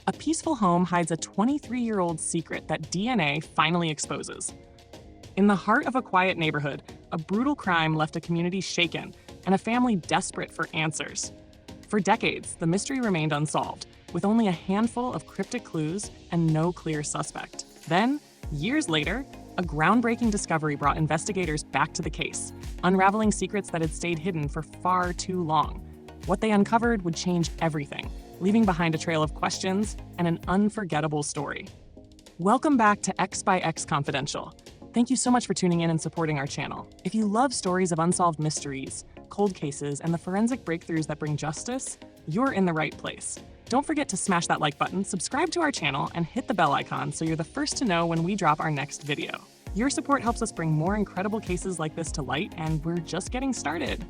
A peaceful home hides a 23-year-old secret that DNA finally exposes. In the heart of a quiet neighborhood, a brutal crime left a community shaken and a family desperate for answers. For decades, the mystery remained unsolved, with only a handful of cryptic clues and no clear suspect. Then, years later, a groundbreaking discovery brought investigators back to the case, unraveling secrets that had stayed hidden for far too long. What they uncovered would change everything, leaving behind a trail of questions and an unforgettable story. Welcome back to X by X Confidential. Thank you so much for tuning in and supporting our channel. If you love stories of unsolved mysteries, cold cases, and the forensic breakthroughs that bring justice, you're in the right place. Don't forget to smash that like button, subscribe to our channel, and hit the bell icon so you're the first to know when we drop our next video. Your support helps us bring more incredible cases like this to light, and we're just getting started.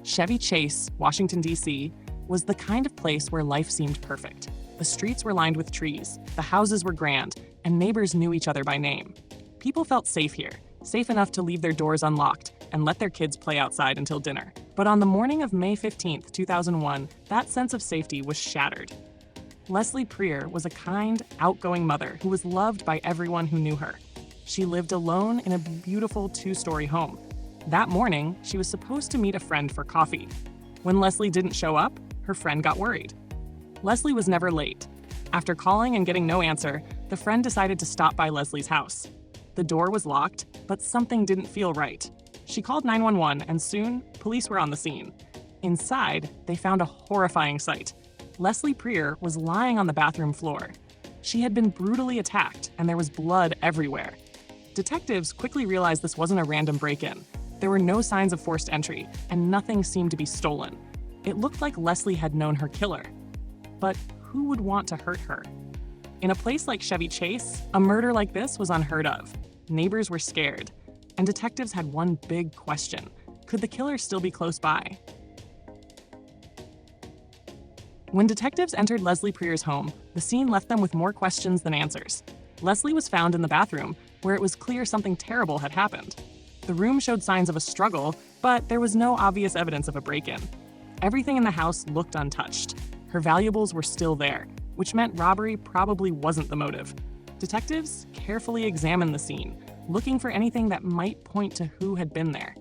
Chevy Chase, Washington, D.C., was the kind of place where life seemed perfect. The streets were lined with trees, the houses were grand, and neighbors knew each other by name. People felt safe here, safe enough to leave their doors unlocked and let their kids play outside until dinner. But on the morning of May 15, 2001, that sense of safety was shattered. Leslie Preer was a kind, outgoing mother who was loved by everyone who knew her. She lived alone in a beautiful two-story home. That morning, she was supposed to meet a friend for coffee. When Leslie didn't show up, her friend got worried. Leslie was never late. After calling and getting no answer, the friend decided to stop by Leslie's house. The door was locked, but something didn't feel right. She called 911, and soon, police were on the scene. Inside, they found a horrifying sight. Leslie Preer was lying on the bathroom floor. She had been brutally attacked, and there was blood everywhere. Detectives quickly realized this wasn't a random break-in. There were no signs of forced entry, and nothing seemed to be stolen. It looked like Leslie had known her killer. But who would want to hurt her? In a place like Chevy Chase, a murder like this was unheard of. Neighbors were scared, and detectives had one big question. Could the killer still be close by? When detectives entered Leslie Preer's home, the scene left them with more questions than answers. Leslie was found in the bathroom, where it was clear something terrible had happened. The room showed signs of a struggle, but there was no obvious evidence of a break-in. Everything in the house looked untouched. Her valuables were still there, which meant robbery probably wasn't the motive. Detectives carefully examined the scene, looking for anything that might point to who had been there.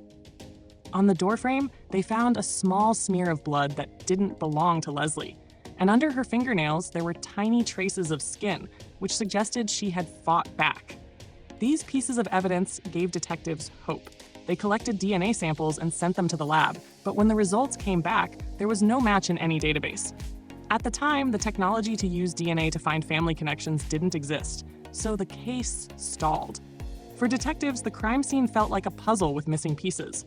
On the doorframe, they found a small smear of blood that didn't belong to Leslie. And under her fingernails, there were tiny traces of skin, which suggested she had fought back. These pieces of evidence gave detectives hope. They collected DNA samples and sent them to the lab, but when the results came back, there was no match in any database. At the time, the technology to use DNA to find family connections didn't exist, so the case stalled. For detectives, the crime scene felt like a puzzle with missing pieces.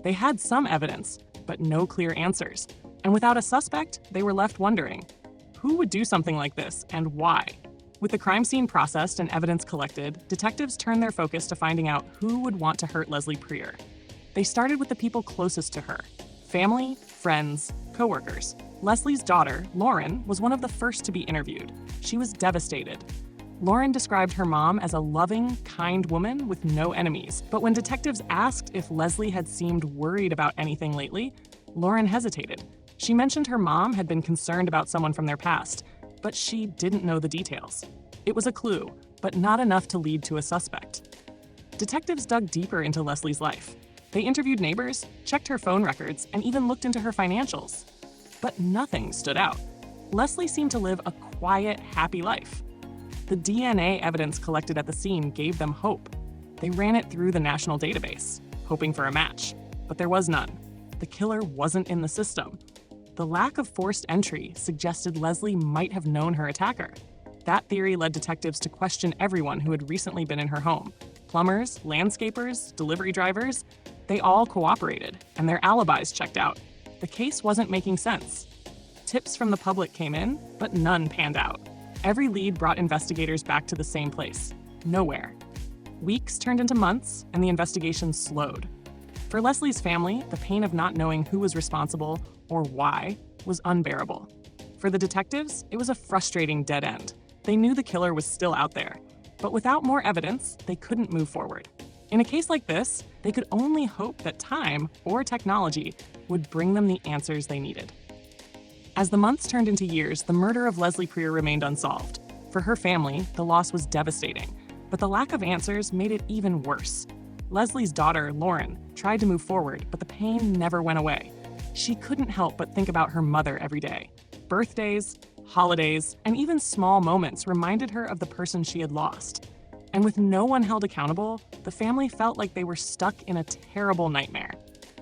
They had some evidence, but no clear answers. And without a suspect, they were left wondering, who would do something like this and why? With the crime scene processed and evidence collected, detectives turned their focus to finding out who would want to hurt Leslie Preer. They started with the people closest to her: family, friends, coworkers. Leslie's daughter, Lauren, was one of the first to be interviewed. She was devastated. Lauren described her mom as a loving, kind woman with no enemies. But when detectives asked if Leslie had seemed worried about anything lately, Lauren hesitated. She mentioned her mom had been concerned about someone from their past, but she didn't know the details. It was a clue, but not enough to lead to a suspect. Detectives dug deeper into Leslie's life. They interviewed neighbors, checked her phone records, and even looked into her financials. But nothing stood out. Leslie seemed to live a quiet, happy life. The DNA evidence collected at the scene gave them hope. They ran it through the national database, hoping for a match, but there was none. The killer wasn't in the system. The lack of forced entry suggested Leslie might have known her attacker. That theory led detectives to question everyone who had recently been in her home. Plumbers, landscapers, delivery drivers, they all cooperated, and their alibis checked out. The case wasn't making sense. Tips from the public came in, but none panned out. Every lead brought investigators back to the same place: nowhere. Weeks turned into months, and the investigation slowed. For Leslie's family, the pain of not knowing who was responsible or why was unbearable. For the detectives, it was a frustrating dead end. They knew the killer was still out there, but without more evidence, they couldn't move forward. In a case like this, they could only hope that time or technology would bring them the answers they needed. As the months turned into years, the murder of Leslie Prior remained unsolved. For her family, the loss was devastating, but the lack of answers made it even worse. Leslie's daughter, Lauren, tried to move forward, but the pain never went away. She couldn't help but think about her mother every day. Birthdays, holidays, and even small moments reminded her of the person she had lost. And with no one held accountable, the family felt like they were stuck in a terrible nightmare.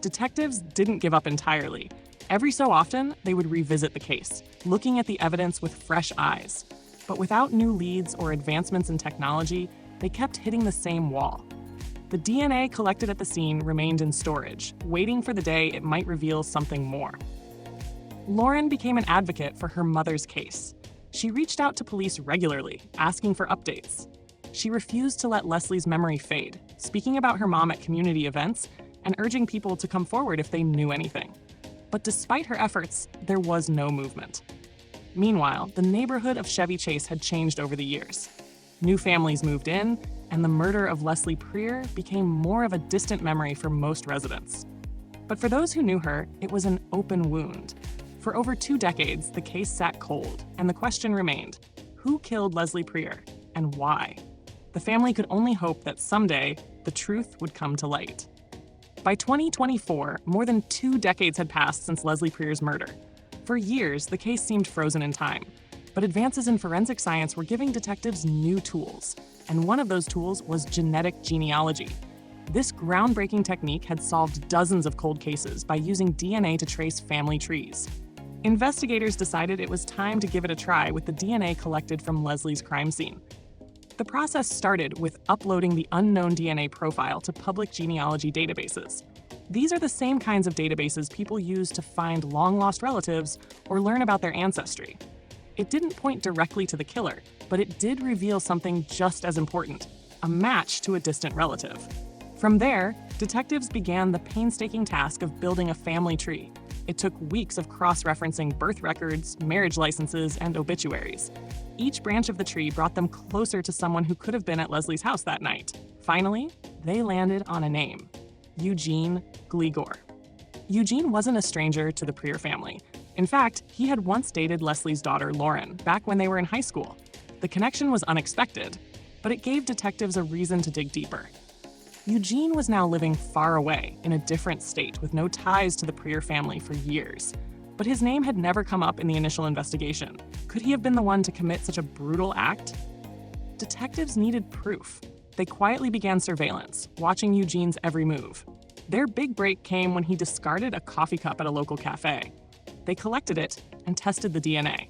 Detectives didn't give up entirely. Every so often, they would revisit the case, looking at the evidence with fresh eyes. But without new leads or advancements in technology, they kept hitting the same wall. The DNA collected at the scene remained in storage, waiting for the day it might reveal something more. Lauren became an advocate for her mother's case. She reached out to police regularly, asking for updates. She refused to let Leslie's memory fade, speaking about her mom at community events and urging people to come forward if they knew anything. But despite her efforts, there was no movement. Meanwhile, the neighborhood of Chevy Chase had changed over the years. New families moved in, and the murder of Leslie Prior became more of a distant memory for most residents. But for those who knew her, it was an open wound. For over 2 decades, the case sat cold, and the question remained: who killed Leslie Prior, and why? The family could only hope that someday the truth would come to light. By 2024, more than 2 decades had passed since Leslie Prior's murder. For years, the case seemed frozen in time, but advances in forensic science were giving detectives new tools, and one of those tools was genetic genealogy. This groundbreaking technique had solved dozens of cold cases by using DNA to trace family trees. Investigators decided it was time to give it a try with the DNA collected from Leslie's crime scene. The process started with uploading the unknown DNA profile to public genealogy databases. These are the same kinds of databases people use to find long-lost relatives or learn about their ancestry. It didn't point directly to the killer, but it did reveal something just as important: a match to a distant relative. From there, detectives began the painstaking task of building a family tree. It took weeks of cross-referencing birth records, marriage licenses, and obituaries. Each branch of the tree brought them closer to someone who could have been at Leslie's house that night. Finally, they landed on a name: Eugene Gligor. Eugene wasn't a stranger to the Prior family. In fact, he had once dated Leslie's daughter, Lauren, back when they were in high school. The connection was unexpected, but it gave detectives a reason to dig deeper. Eugene was now living far away, in a different state, with no ties to the Prior family for years. But his name had never come up in the initial investigation. Could he have been the one to commit such a brutal act? Detectives needed proof. They quietly began surveillance, watching Eugene's every move. Their big break came when he discarded a coffee cup at a local cafe. They collected it and tested the DNA.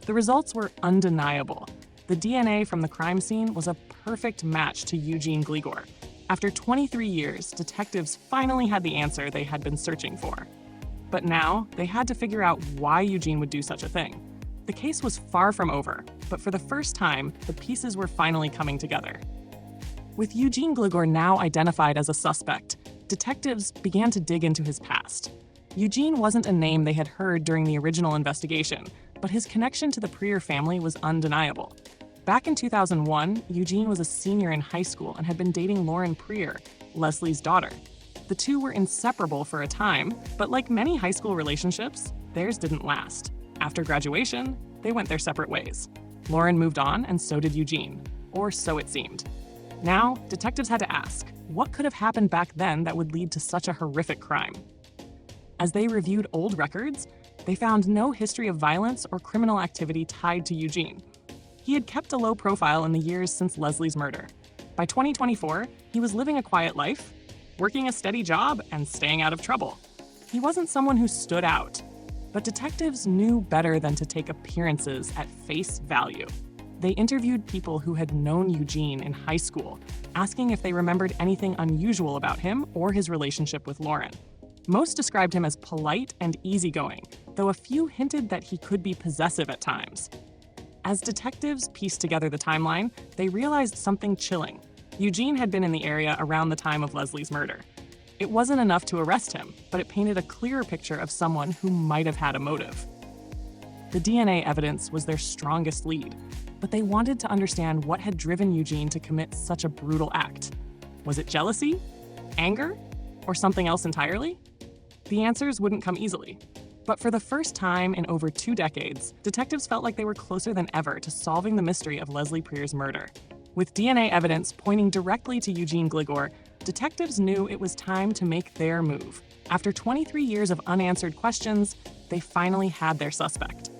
The results were undeniable. The DNA from the crime scene was a perfect match to Eugene Gligor. After 23 years, detectives finally had the answer they had been searching for. But now, they had to figure out why Eugene would do such a thing. The case was far from over, but for the first time, the pieces were finally coming together. With Eugene Gligor now identified as a suspect, detectives began to dig into his past. Eugene wasn't a name they had heard during the original investigation, but his connection to the Prior family was undeniable. Back in 2001, Eugene was a senior in high school and had been dating Lauren Prior, Leslie's daughter. The two were inseparable for a time, but like many high school relationships, theirs didn't last. After graduation, they went their separate ways. Lauren moved on, and so did Eugene, or so it seemed. Now, detectives had to ask, what could have happened back then that would lead to such a horrific crime? As they reviewed old records, they found no history of violence or criminal activity tied to Eugene. He had kept a low profile in the years since Leslie's murder. By 2024, he was living a quiet life, working a steady job, and staying out of trouble. He wasn't someone who stood out, but detectives knew better than to take appearances at face value. They interviewed people who had known Eugene in high school, asking if they remembered anything unusual about him or his relationship with Lauren. Most described him as polite and easygoing, though a few hinted that he could be possessive at times. As detectives pieced together the timeline, they realized something chilling. Eugene had been in the area around the time of Leslie's murder. It wasn't enough to arrest him, but it painted a clearer picture of someone who might have had a motive. The DNA evidence was their strongest lead, but they wanted to understand what had driven Eugene to commit such a brutal act. Was it jealousy, anger, or something else entirely? The answers wouldn't come easily. But for the first time in over 2 decades, detectives felt like they were closer than ever to solving the mystery of Leslie Preer's murder. With DNA evidence pointing directly to Eugene Gligor, detectives knew it was time to make their move. After 23 years of unanswered questions, they finally had their suspect.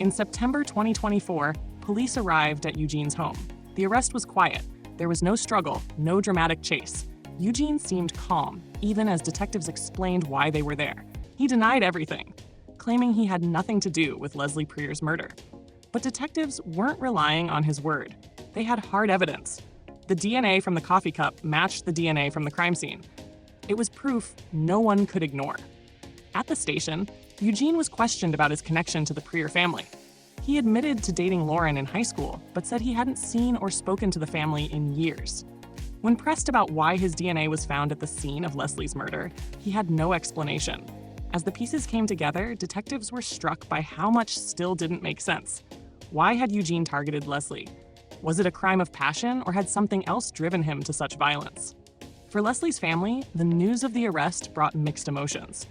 In September 2024, police arrived at Eugene's home. The arrest was quiet. There was no struggle, no dramatic chase. Eugene seemed calm, even as detectives explained why they were there. He denied everything, claiming he had nothing to do with Leslie Preer's murder. But detectives weren't relying on his word. They had hard evidence. The DNA from the coffee cup matched the DNA from the crime scene. It was proof no one could ignore. At the station, Eugene was questioned about his connection to the Preer family. He admitted to dating Lauren in high school, but said he hadn't seen or spoken to the family in years. When pressed about why his DNA was found at the scene of Leslie's murder, he had no explanation. As the pieces came together, detectives were struck by how much still didn't make sense. Why had Eugene targeted Leslie? Was it a crime of passion, or had something else driven him to such violence? For Leslie's family, the news of the arrest brought mixed emotions.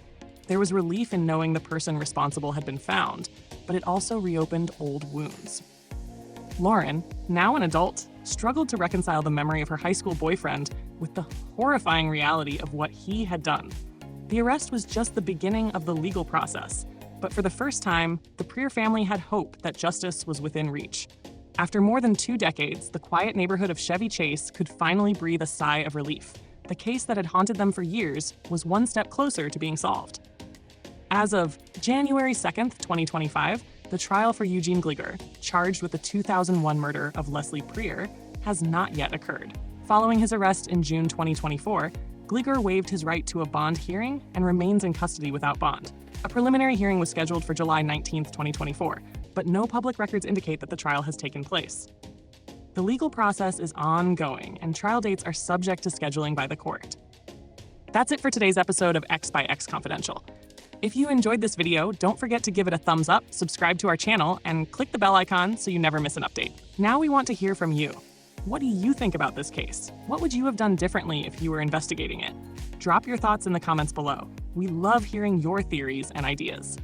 There was relief in knowing the person responsible had been found, but it also reopened old wounds. Lauren, now an adult, struggled to reconcile the memory of her high school boyfriend with the horrifying reality of what he had done. The arrest was just the beginning of the legal process, but for the first time, the Preer family had hope that justice was within reach. After more than 2 decades, the quiet neighborhood of Chevy Chase could finally breathe a sigh of relief. The case that had haunted them for years was one step closer to being solved. As of January 2nd, 2025, the trial for Eugene Gligor, charged with the 2001 murder of Leslie Preer, has not yet occurred. Following his arrest in June 2024, Gligor waived his right to a bond hearing and remains in custody without bond. A preliminary hearing was scheduled for July 19, 2024, but no public records indicate that the trial has taken place. The legal process is ongoing, and trial dates are subject to scheduling by the court. That's it for today's episode of X by X Confidential. If you enjoyed this video, don't forget to give it a thumbs up, subscribe to our channel, and click the bell icon so you never miss an update. Now we want to hear from you. What do you think about this case? What would you have done differently if you were investigating it? Drop your thoughts in the comments below. We love hearing your theories and ideas.